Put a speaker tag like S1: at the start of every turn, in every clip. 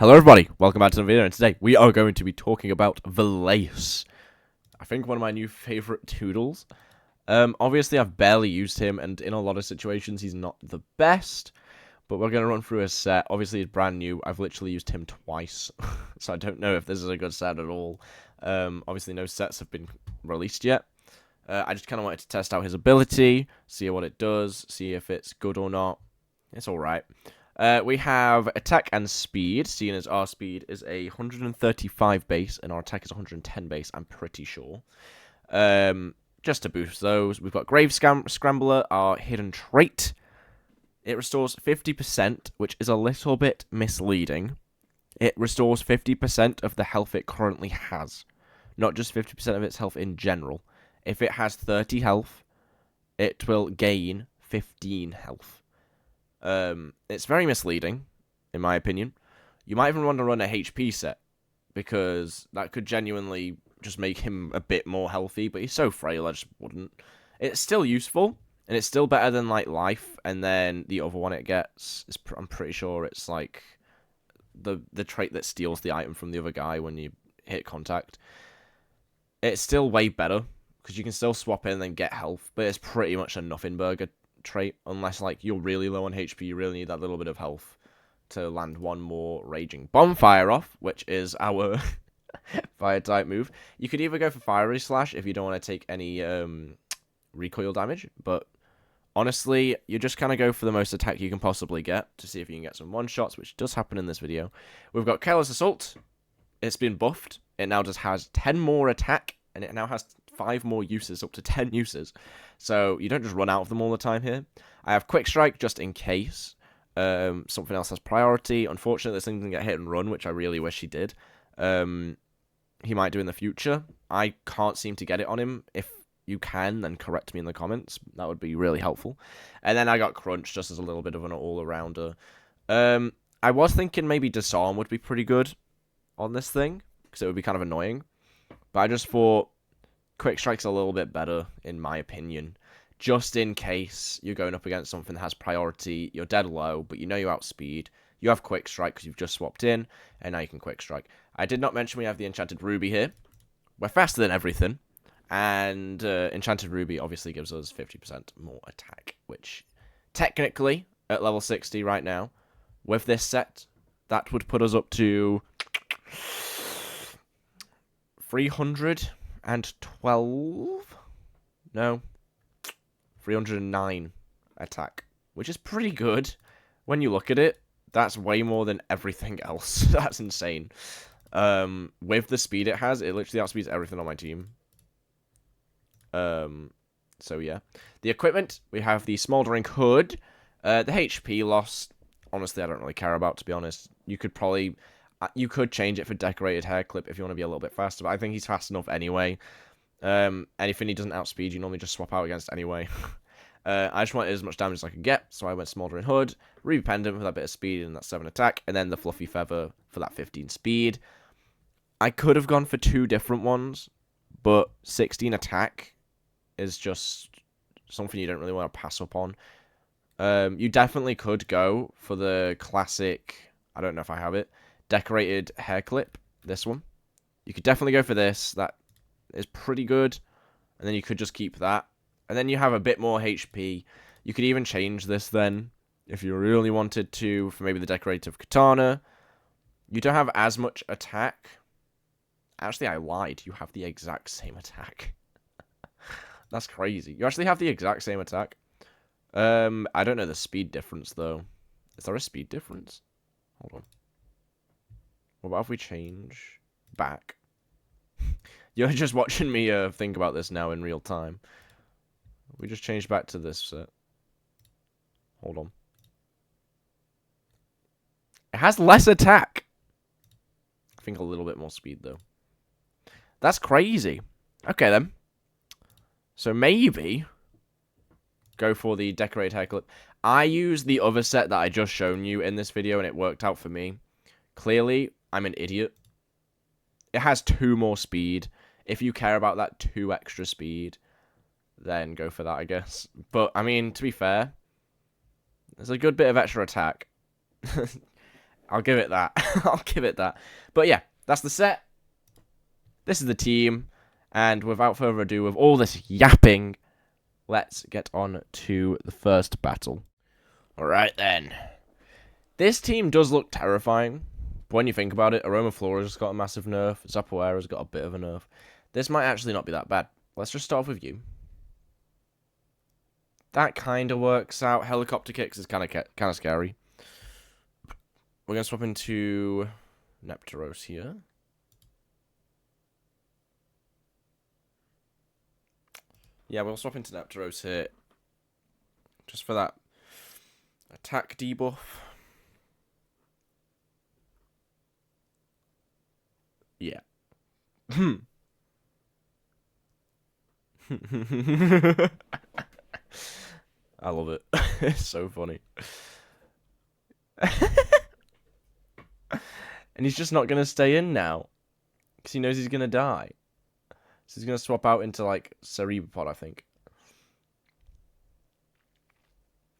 S1: Hello everybody, welcome back to the video, and today we are going to be talking about Velace. I think one of my new favourite Doodles. Obviously I've barely used him, and in a lot of situations he's not the best, but we're going to run through his set. Obviously he's brand new, I've literally used him twice, so I don't know if this is a good set at all. Obviously no sets have been released yet. I just kind of wanted to test out his ability, see what it does, see if it's good or not. It's alright. We have attack and speed, seeing as our speed is a 135 base and our attack is 110 base, I'm pretty sure. Just to boost those, we've got Grave Scrambler, our hidden trait. It restores 50%, which is a little bit misleading. It restores 50% of the health it currently has, not just 50% of its health in general. If it has 30 health, it will gain 15 health. It's very misleading, in my opinion. You might even want to run a HP set, because that could genuinely just make him a bit more healthy, but he's so frail, I just wouldn't. It's still useful, and it's still better than, like, life, and then the other one it gets, I'm pretty sure it's, like, the trait that steals the item from the other guy when you hit contact. It's still way better, because you can still swap in and then get health, but it's pretty much a nothing burger trait, unless like you're really low on HP, you really need that little bit of health to land one more Raging Bonfire off, which is our fire type move. You could either go for Fiery Slash if you don't want to take any recoil damage, but honestly, you just kind of go for the most attack you can possibly get to see if you can get some one-shots, which does happen in this video. We've got Careless Assault. It's been buffed. It now just has 10 more attack, and it now has 5 more uses, up to 10 uses. So you don't just run out of them all the time here. I have Quick Strike just in case something else has priority. Unfortunately, this thing doesn't get hit and run, which I really wish he did. He might do in the future. I can't seem to get it on him. If you can, then correct me in the comments. That would be really helpful. And then I got Crunch just as a little bit of an all-arounder. I was thinking maybe Disarm would be pretty good on this thing, because it would be kind of annoying. But I just thought Quick Strike's a little bit better, in my opinion. Just in case you're going up against something that has priority, you're dead low, but you know you outspeed. You have Quick Strike because you've just swapped in, and now you can Quick Strike. I did not mention we have the Enchanted Ruby here. We're faster than everything, and Enchanted Ruby obviously gives us 50% more attack, which technically, at level 60 right now, with this set, that would put us up to 312? No. 309 attack, which is pretty good. When you look at it, that's way more than everything else. That's insane. With the speed it has, it literally outspeeds everything on my team. So yeah. The equipment, we have the Smoldering Hood. The HP loss, honestly, I don't really care about, to be honest. You could change it for Decorated Hair Clip if you want to be a little bit faster, but I think he's fast enough anyway. Anything he doesn't outspeed, you normally just swap out against anyway. I just wanted as much damage as I could get, so I went Smoldering Hood, Ruby Pendant for that bit of speed and that 7 attack, and then the Fluffy Feather for that 15 speed. I could have gone for 2 different ones, but 16 attack is just something you don't really want to pass up on. You definitely could go for the classic, I don't know if I have it, Decorated Hair Clip, this one. You could definitely go for this, that is pretty good, and then you could just keep that, and then you have a bit more HP. You could even change this then, if you really wanted to, for maybe the Decorative Katana. You don't have as much attack. Actually, I lied, you have the exact same attack. That's crazy. You actually have the exact same attack. I don't know the speed difference, though. Is there a speed difference? Hold on. What about if we change back? You're just watching me think about this now in real time. We just changed back to this set. Hold on. It has less attack. I think a little bit more speed, though. That's crazy. Okay, then. So maybe go for the Decorated Hair Clip. I used the other set that I just shown you in this video, and it worked out for me. Clearly, I'm an idiot. It has 2 more speed. If you care about that 2 extra speed, then go for that, I guess. But, I mean, to be fair, there's a good bit of extra attack. I'll give it that. I'll give it that. But yeah, that's the set. This is the team. And without further ado, with all this yapping, let's get on to the first battle. Alright then. This team does look terrifying. But when you think about it, Aromaflora's got a massive nerf. Zapoera's got a bit of a nerf. This might actually not be that bad. Let's just start off with you. That kind of works out. Helicopter kicks is kind of scary. We're going to swap into Nepteros here. Yeah, we'll swap into Nepteros here. Just for that attack debuff. Yeah. I love it. It's so funny. And he's just not going to stay in now. Because he knows he's going to die. So he's going to swap out into, like, Cerebropod, I think.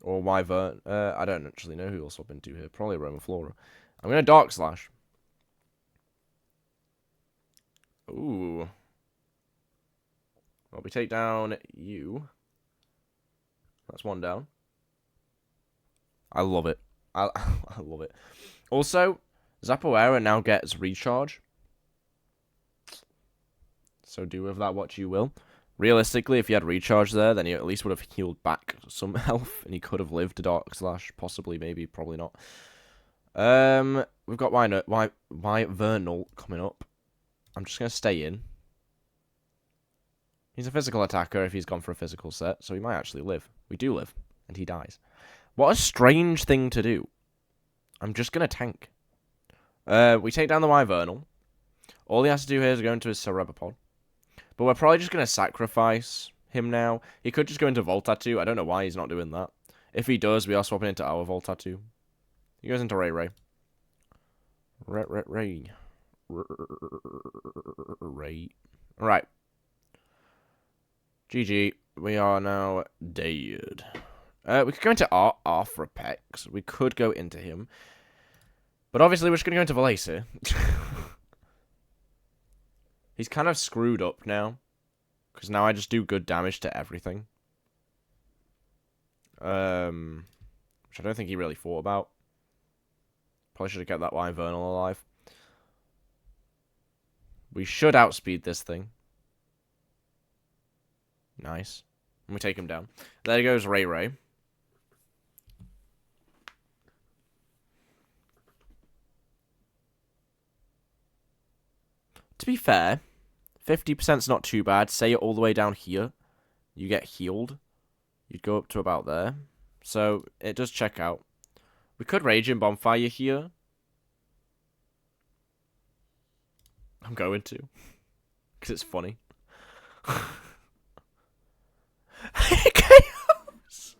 S1: Or Wyvern. I don't actually know who he'll swap into here. Probably Aromaflora. I'm going to Dark Slash. Ooh. Well, we take down you. That's one down. I love it. I love it. Also, Zapoera now gets Recharge. So do with that what you will. Realistically, if he had Recharge there, then he at least would have healed back some health, and he could have lived to Dark Slash. Possibly, maybe, probably not. We've got Wyvernal coming up. I'm just going to stay in. He's a physical attacker if he's gone for a physical set, so he might actually live. We do live, and he dies. What a strange thing to do. I'm just going to tank. We take down the Wyvernal. All he has to do here is go into his Cerebropod. But we're probably just going to sacrifice him now. He could just go into Voltattoo. I don't know why he's not doing that. If he does, we are swapping into our Voltattoo. He goes into Ray. Ray. Alright. GG. We are now dead. We could go into Arthropex. We could go into him. But obviously we're just going to go into Velace here. He's kind of screwed up now. Because now I just do good damage to everything. Which I don't think he really thought about. Probably should have kept that Wyvernal alive. We should outspeed this thing. Nice. And we take him down. There goes Ray. To be fair, 50%'s not too bad. Say it all the way down here. You get healed. You'd go up to about there. So, it does check out. We could Raging Bonfire here. I'm going to. Because it's funny. Chaos!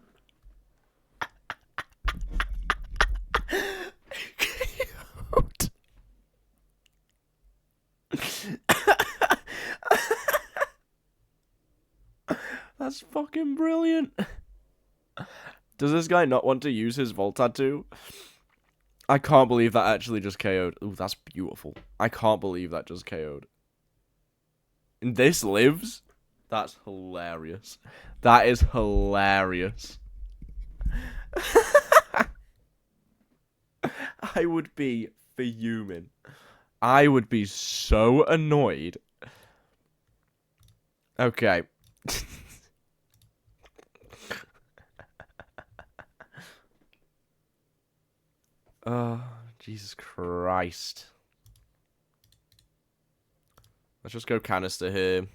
S1: That's fucking brilliant. Does this guy not want to use his Voltattoo? I can't believe that actually just KO'd. Ooh, that's beautiful. I can't believe that just KO'd. And this lives? That's hilarious. That is hilarious. I would be fuming. I would be so annoyed. Okay. Oh, Jesus Christ. Let's just go canister here.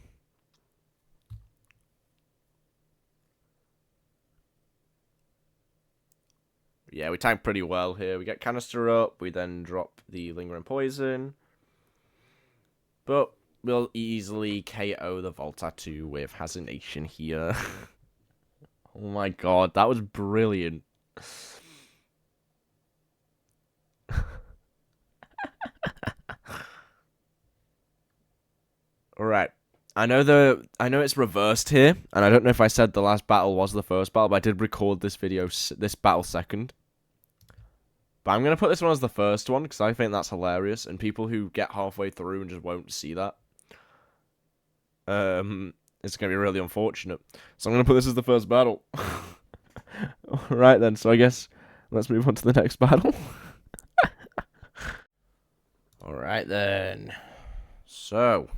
S1: Yeah, we tank pretty well here. We get canister up. We then drop the lingering poison. But we'll easily KO the Voltattoo with Hazardation here. Oh my god, that was brilliant. Alright. I know it's reversed here, and I don't know if I said the last battle was the first battle, but I did record this battle second. But I'm going to put this one as the first one, because I think that's hilarious, and people who get halfway through and just won't see that, it's going to be really unfortunate. So I'm going to put this as the first battle. Alright then, so I guess let's move on to the next battle. Alright then. So.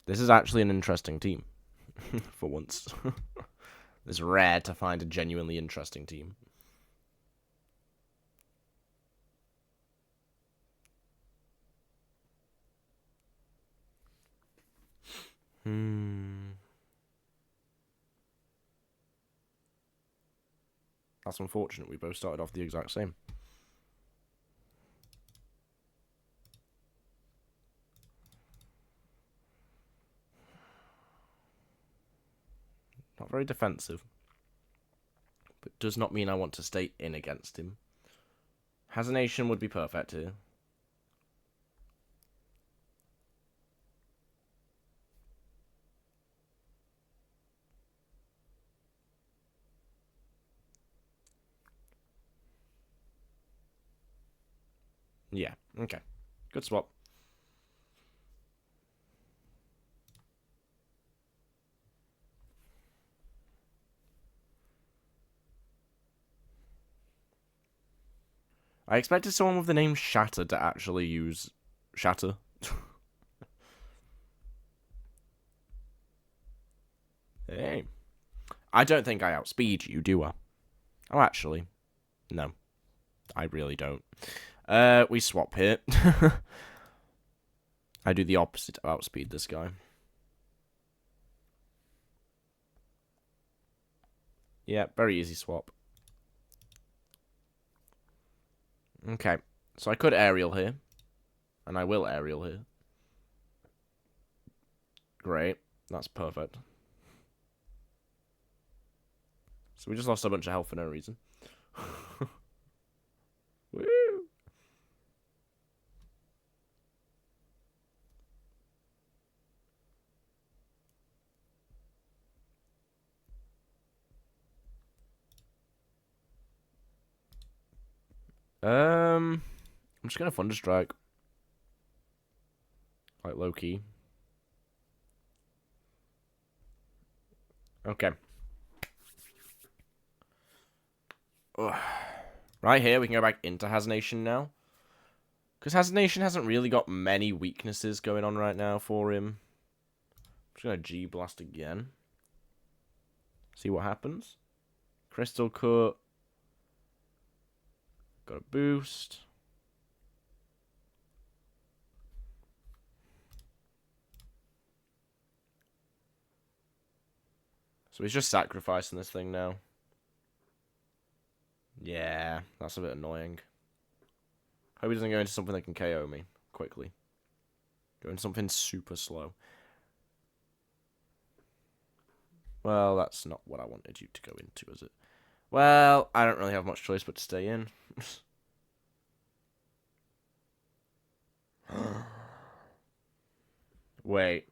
S1: This is actually an interesting team. For once. It's rare to find a genuinely interesting team. That's unfortunate. We both started off the exact same. Not very defensive. But does not mean I want to stay in against him. Hazanation would be perfect here. Yeah, okay. Good swap. I expected someone with the name Shatter to actually use Shatter. Hey. I don't think I outspeed you, do I? Oh, actually. No. I really don't. We swap here. I do the opposite of outspeed this guy. Yeah, very easy swap. Okay, so I could aerial here. And I will aerial here. Great, that's perfect. So we just lost a bunch of health for no reason. Woo! I'm just gonna Thunderstrike. Like low key. Okay. Ugh. Right here, we can go back into Hazanation now. Because Hazanation hasn't really got many weaknesses going on right now for him. I'm just gonna G-Blast again. See what happens. Crystal Cut. Got a boost. So he's just sacrificing this thing now. Yeah, that's a bit annoying. Hope he doesn't go into something that can KO me quickly. Go into something super slow. Well, that's not what I wanted you to go into, is it? Well, I don't really have much choice but to stay in. Wait.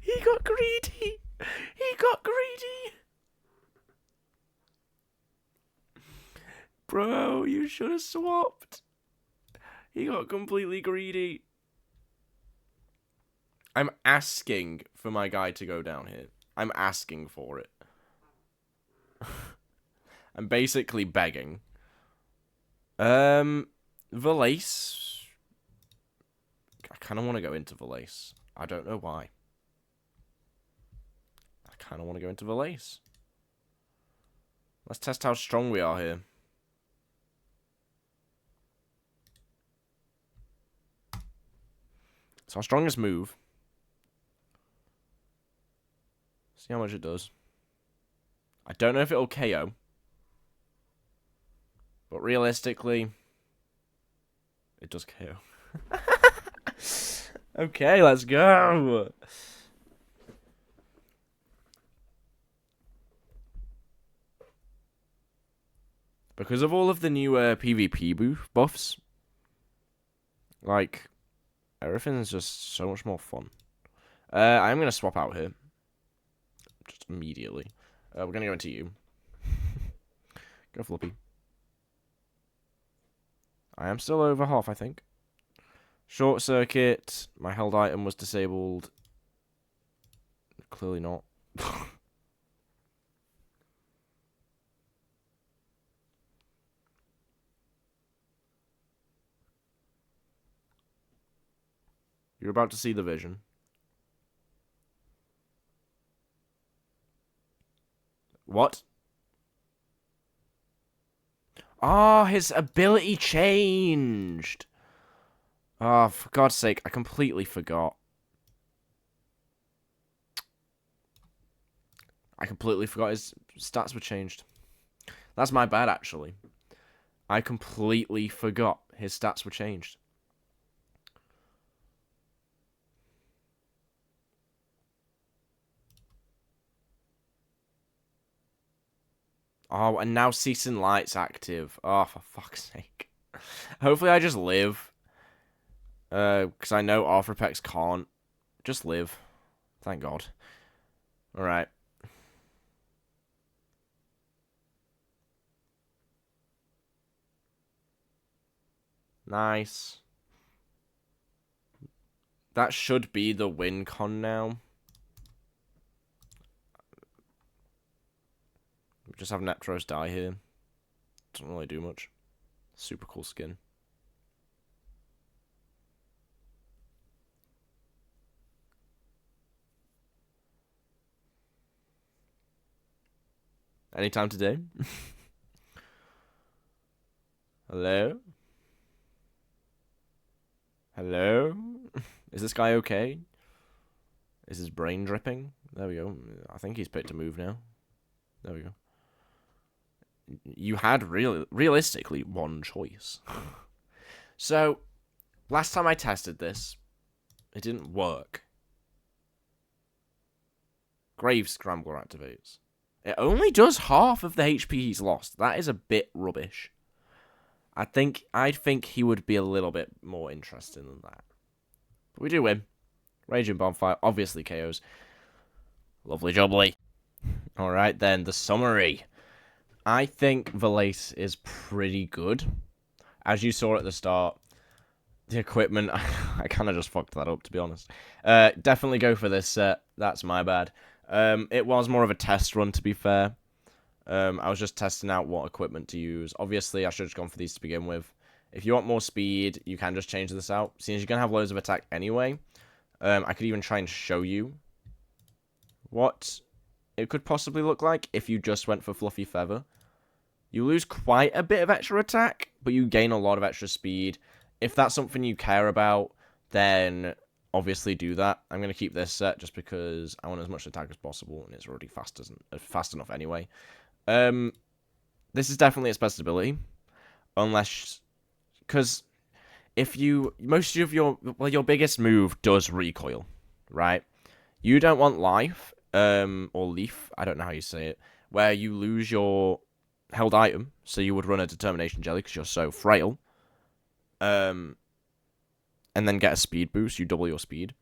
S1: He got greedy! He got greedy! Bro, you should have swapped. He got completely greedy. I'm asking for my guy to go down here. I'm asking for it. I'm basically begging. Velace. I kind of want to go into Velace. I don't know why. I kind of want to go into Velace. Let's test how strong we are here. It's our strongest move. See how much it does. I don't know if it'll KO. But realistically, it does KO. Okay, let's go. Because of all of the new PvP buffs, like, Everything's just so much more fun. I'm going to swap out here. Just immediately. We're going to go into you. Go Floppy. I am still over half, I think. Short circuit. My held item was disabled. Clearly not. You're about to see the vision. What? Oh, his ability changed. Oh, for God's sake, I completely forgot. I completely forgot his stats were changed. That's my bad, actually. I completely forgot his stats were changed. Oh, and now Ceasing Light's active. Oh, for fuck's sake. Hopefully I just live. Because I know Arthropex can't. Just live. Thank God. Alright. Nice. That should be the win con now. We just have Neptros die here. Doesn't really do much. Super cool skin. Anytime today? Hello? Hello? Is this guy okay? Is his brain dripping? There we go. I think he's picked a move now. There we go. You had realistically one choice. So, last time I tested this, it didn't work. Grave Scrambler activates. It only does half of the HP he's lost. That is a bit rubbish. I'd think he would be a little bit more interesting than that. But we do win. Raging Bonfire obviously KOs. Lovely jubbly. Alright then, the summary. I think Velace is pretty good. As you saw at the start, the equipment, I kind of just fucked that up, to be honest. Definitely go for this set. That's my bad. It was more of a test run, to be fair. I was just testing out what equipment to use. Obviously, I should have just gone for these to begin with. If you want more speed, you can just change this out. Since you're going to have loads of attack anyway, I could even try and show you what it could possibly look like if you just went for Fluffy Feather. You lose quite a bit of extra attack, but you gain a lot of extra speed. If that's something you care about, then obviously do that. I'm going to keep this set just because I want as much attack as possible, and it's already fast enough anyway. This is definitely its best ability, unless, because if you, most of your biggest move does recoil, right? You don't want life, or leaf, I don't know how you say it, where you lose your held item, so you would run a Determination Jelly because you're so frail, and then get a speed boost, you double your speed.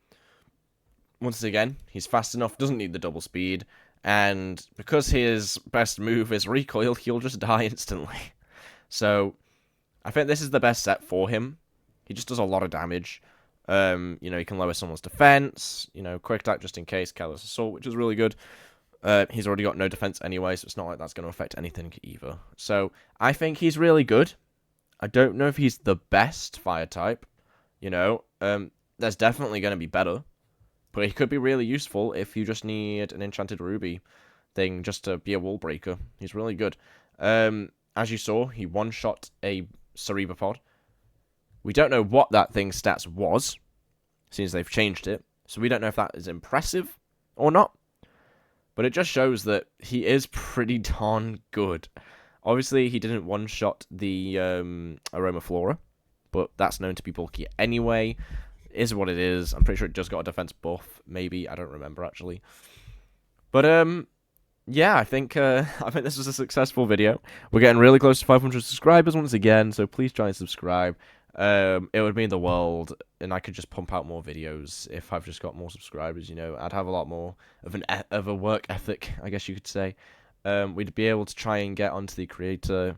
S1: Once again, he's fast enough, doesn't need the double speed, and because his best move is recoil, he'll just die instantly. So, I think this is the best set for him. He just does a lot of damage. You know, he can lower someone's defense, you know, quick attack just in case, Careless Assault, which is really good. He's already got no defense anyway, so it's not like that's going to affect anything either. So, I think he's really good. I don't know if he's the best fire type, you know. There's definitely going to be better. But he could be really useful if you just need an Enchanted Ruby thing just to be a wall breaker. He's really good. As you saw, he one-shot a Cerebropod. We don't know what that thing's stats was, since they've changed it. So we don't know if that is impressive or not. But it just shows that he is pretty darn good. Obviously, he didn't one-shot the Aromaflora, but that's known to be bulky anyway. Is what it is. I'm pretty sure it just got a defense buff, maybe. I don't remember, actually. But, yeah, I think this was a successful video. We're getting really close to 500 subscribers once again, so please try and subscribe. It would mean the world, and I could just pump out more videos if I've just got more subscribers. You know, I'd have a lot more of of a work ethic, I guess you could say. We'd be able to try and get onto the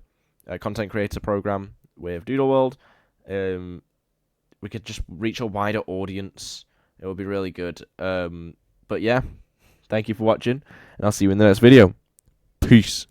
S1: content creator program with Doodle World. We could just reach a wider audience. It would be really good. But yeah, thank you for watching, and I'll see you in the next video. Peace.